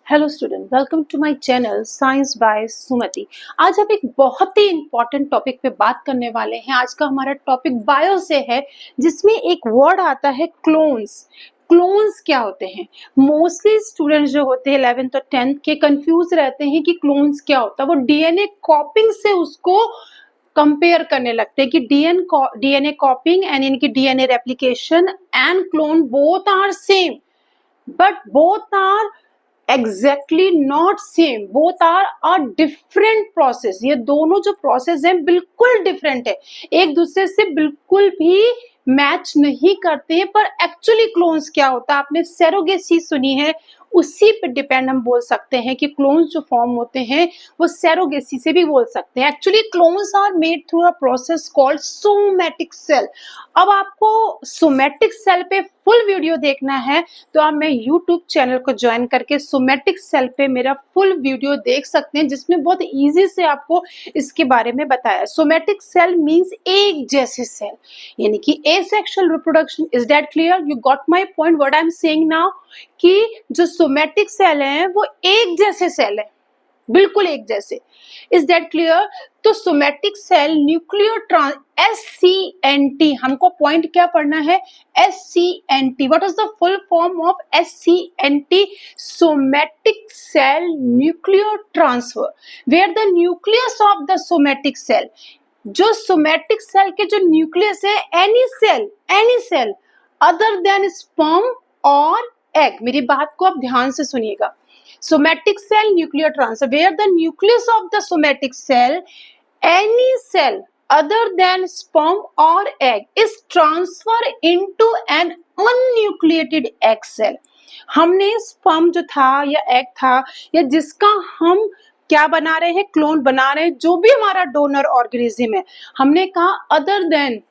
Hello student, welcome to my channel science by Sumati. आज हम एक बहुत ही इंपॉर्टेंट टॉपिक पे बात करने वाले हैं। आज का हमारा टॉपिक बायो से है, जिसमें एक वर्ड आता है क्लोन्स। क्लोन्स क्या होते हैं? मोस्टली स्टूडेंट्स जो होते हैं 11th और 10th के कंफ्यूज रहते हैं कि क्लोन्स क्या होता है। वो डीएनए कॉपिंग से उसको कंपेयर करने लगते हैं कि डीएनए कॉपिंग एंड इनकी DNA replication and clone both are same, but both are exactly not same, both are a different process। ये दोनों जो प्रोसेस हैं बिल्कुल डिफरेंट है, एक दूसरे से बिल्कुल भी मैच नहीं करते हैं। पर एक्चुअली क्लोन्स क्या होता है? आपने सेरोगेसी सुनी है, उसी पे डिपेंड हम बोल सकते हैं कि क्लोन्स जो फॉर्म होते हैं वो सेरोगेसी से भी बोल सकते हैं। Actually clones are made through a process called somatic cell. अब आपको सोमैटिक सेल पे फुल वीडियो देखना है तो आप मेरे यूट्यूब चैनल को ज्वाइन करके सोमैटिक सेल पे मेरा फुल वीडियो देख सकते हैं, जिसमें बहुत इजी से आपको इसके बारे में बताया। सोमैटिक सेल मींस एक जैसे सेल, यानी कि asexual reproduction. Is that clear? You got my point what I am saying now, कि जो सोमैटिक सेल है वो एक जैसे सेल है, बिल्कुल एक जैसे। Is that clear? तो सोमैटिक सेल न्यूक्लियर SCNT, हमको पॉइंट क्या पढ़ना है? SCNT। What is the full form of SCNT? Somatic cell nuclear transfer. Where the nucleus of the somatic cell, जो सोमैटिक सेल के जो न्यूक्लियस है, any cell other than sperm और egg. मेरी बात को आप ध्यान से सुनिएगा। Somatic cell nuclear transfer, where the nucleus of the somatic cell, any cell other than sperm or egg is transferred into an unnucleated egg cell। हमने sperm जो था या एग था या जिसका हम क्या बना रहे हैं, क्लोन बना रहे हैं, जो भी हमारा डोनर ऑर्गेनिज्म है, हमने कहा other than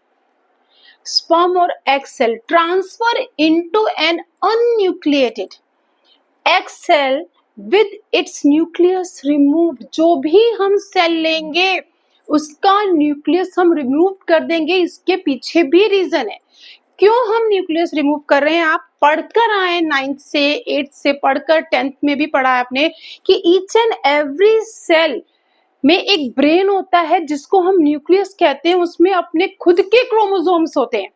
sperm or egg cell transfer into an unnucleated egg cell with its nucleus removed। जो भी हम सेल लेंगे उसका न्यूक्लियस हम रिमूव कर देंगे। इसके पीछे भी रीजन है क्यों हम न्यूक्लियस रिमूव कर रहे हैं। आप पढ़कर आए 9th से 8th से, पढ़कर 10th में भी पढ़ा है आपने कि ईच एंड एवरी सेल में एक ब्रेन होता है जिसको हम न्यूक्लियस कहते हैं। उसमें अपने खुद के क्रोमोसोम्स होते हैं,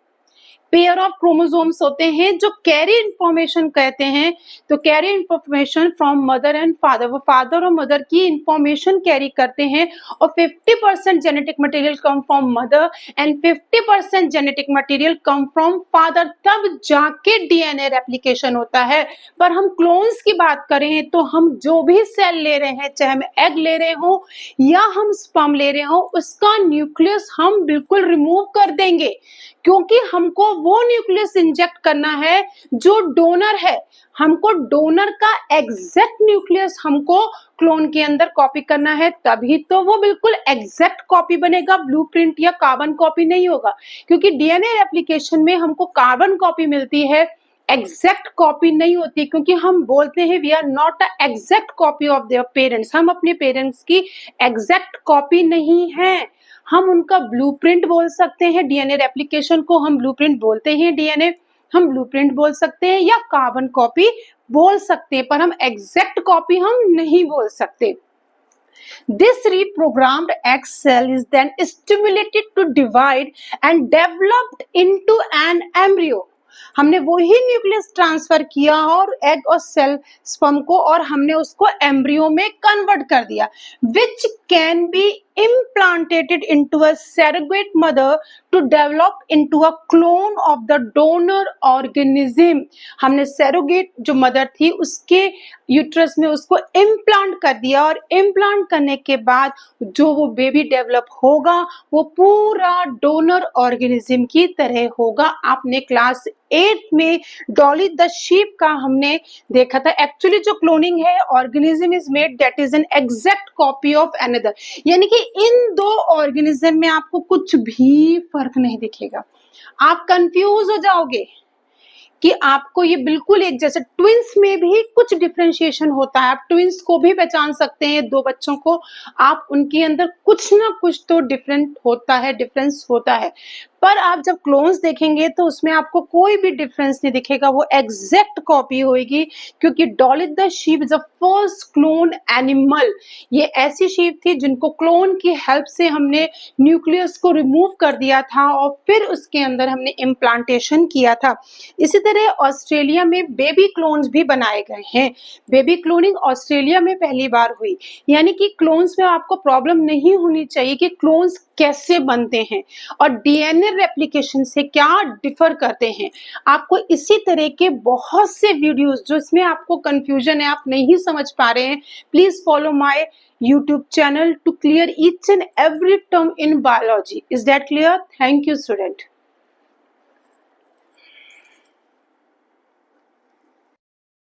पेयर ऑफ क्रोमोसोम्स होते हैं जो कैरी इंफॉर्मेशन कहते हैं। तो carry information from mother and father, वो फादर और मदर की इंफॉर्मेशन कैरी करते हैं। और 50% genetic material come from mother and 50% genetic material come from father, तब जाके डीएनए रेप्लिकेशन होता है। पर हम क्लोन्स की बात करें तो हम जो भी सेल ले रहे हैं, चाहे हम एग ले रहे हो या हम स्पर्म ले रहे हो, उसका न्यूक्लियस हम बिल्कुल रिमूव कर देंगे, क्योंकि हमको वो न्यूक्लियस इंजेक्ट करना है जो डोनर है। हमको डोनर का एग्जैक्ट न्यूक्लियस हमको क्लोन के अंदर कॉपी करना है, तभी तो वो बिल्कुल एग्जैक्ट कॉपी बनेगा, ब्लूप्रिंट या कार्बन कॉपी नहीं होगा। क्योंकि डीएनए रेप्लिकेशन में हमको कार्बन कॉपी मिलती है, एग्जैक्ट कॉपी नहीं होती, क्योंकि हम बोलते हैं we are not a exact copy of their parents. हम अपने पेरेंट्स की एग्जैक्ट कॉपी नहीं है, हम उनका ब्लूप्रिंट बोल सकते हैं। डीएनए रेप्लिकेशन को हम ब्लूप्रिंट बोलते हैं, डीएनए हम ब्लूप्रिंट बोल सकते हैं या कार्बन कॉपी बोल सकते हैं, पर हम एग्जैक्ट कॉपी हम नहीं बोल सकते। This reprogrammed egg cell is then stimulated to divide and developed into an embryo। हमने वही न्यूक्लियस ट्रांसफर किया और एग और सेल स्पर्म को, और हमने उसको एम्ब्रियो में कन्वर्ट कर दिया, which can be implanted into a surrogate mother to develop into a clone of the donor organism। हमने surrogate जो मदर थी उसके यूट्रस में उसको इम्प्लांट कर दिया, और इम्प्लांट करने के बाद जो वो बेबी डेवलप होगा वो पूरा डोनर ऑर्गेनिज्म की तरह होगा। आपने क्लास 8 में डॉली द शीप का हमने देखा था। एक्चुअली जो क्लोनिंग है, organism is made that is an exact copy of another, यानी कि इन दो ऑर्गेनिज्म में आपको कुछ भी फर्क नहीं दिखेगा। आप कंफ्यूज हो जाओगे कि आपको ये बिल्कुल एक जैसे। ट्विंस में भी कुछ डिफरेंशिएशन होता है, आप ट्विंस को भी पहचान सकते हैं, दो बच्चों को, आप उनके अंदर कुछ ना कुछ तो डिफरेंस होता है। पर आप जब क्लोन्स देखेंगे तो उसमें आपको कोई भी डिफरेंस नहीं दिखेगा, वो एग्जैक्ट कॉपी होगी, क्योंकि Dolly the sheep is a first clone animal. ये ऐसी शीप थी जिनको क्लोन की हेल्प से हमने न्यूक्लियस को रिमूव कर दिया था और फिर उसके अंदर हमने इम्प्लांटेशन किया था। इसी तरह ऑस्ट्रेलिया में बेबी क्लोन्स भी बनाए गए हैं। बेबी क्लोनिंग ऑस्ट्रेलिया में पहली बार हुई, यानी कि क्लोन्स में आपको प्रॉब्लम नहीं होनी चाहिए कि क्लोन्स कैसे बनते हैं और डीएनए रेप्लिकेशन से क्या डिफर करते हैं। आपको इसी तरह के बहुत से वीडियोस जो इसमें आपको कंफ्यूजन है, आप नहीं समझ पा रहे हैं, please follow my YouTube channel to clear each and every term in biology. Is that clear? Thank you, student.